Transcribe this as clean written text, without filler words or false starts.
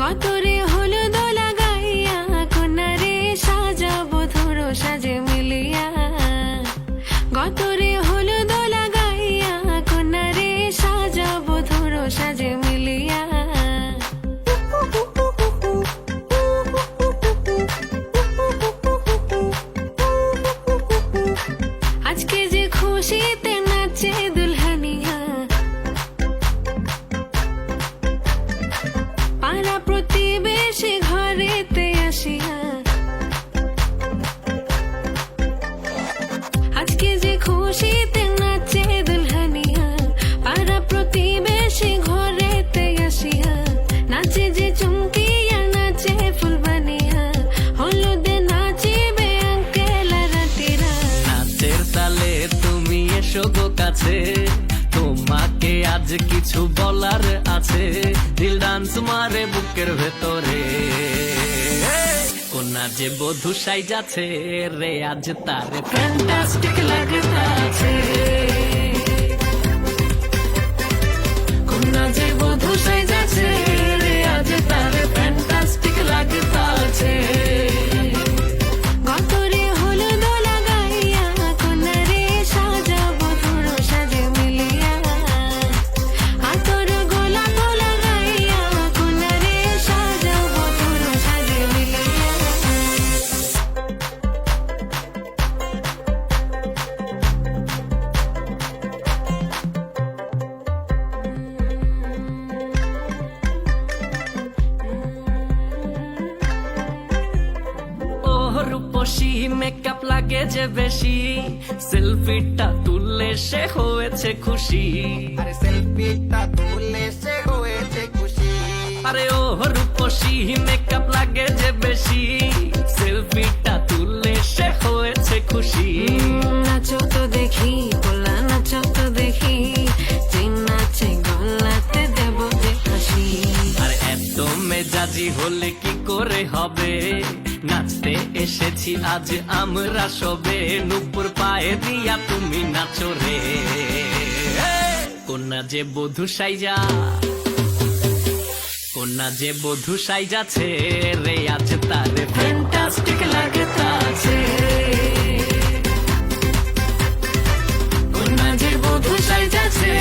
গতরে হলুদ লাগাইয়া কন্যারে সাজাবো ধরো সাজে মিলিয়া। গতরে হলুদ লাগাইয়া কন্যারে সাজাবো ধরো সাজে মিলিয়া। আজকে যে খুশিতে নাচে দুলহানিয়া, পাড়া প্রতিবেশী ঘরেতে আসিয়া। আজকে যে খুশিতে নাচে দুলহানিয়া, পাড়া প্রতিবেশী ঘরেতে আসিয়া। নাচে যে চুমকিয়া নাচে ফুলবানিয়া, হলুদে নাচিবে আঙ্কেল আর আন্টিরা। নাচের তালে তুমি এসো গো কাছে, তোমাকে আজ কিছু বলার আছে। দিল ডান্স মারে বুকের ভেতরে, কোনা যে বধূ সাইজাছে রে আজ তারে ফ্যান্টাস্টিক লাগতাছে। কোনা যে বধূ সাইজাছে রে আজ তারে ফ্যান্টাস্টিক লাগতাছে। গতরে হলুদ লাগাইয়া কন্যারে সাজাবো ধরো সাজে মিলিয়া। হাতর গোলাপ লাগাইয়া কন্যারে সাজাবো ধরো সাজে মিলিয়া। রূপসী মেকআপ লাগে যে বেশি, সেলফিটা তুললে সে হয়েছে খুশি। আরে সেলফিটা তুলে সে হয়েছে খুশি। আরে ও রূপসী মেকআপ লাগে যে বেশি, সেলফিটা তুললে সে হয়েছে খুশি। নাচো তো দেখি গোলা, নাচো তো দেখি, যে নাচে গোলাতে দেবো যে হাসি। আর এত মেজাজি হলে কি করে হবে, নাচতে এসেছি আজ আমরা সবে। নুপুর পায়ে দিয়া তুমি নাচো রে, কোনা যে বধূ সাইজা, কোনা যে বধূ সাইজাছে রে আজ তারে ফ্যান্টাস্টিক লাগতাছে। কোনা যে বধূ সাইজাছে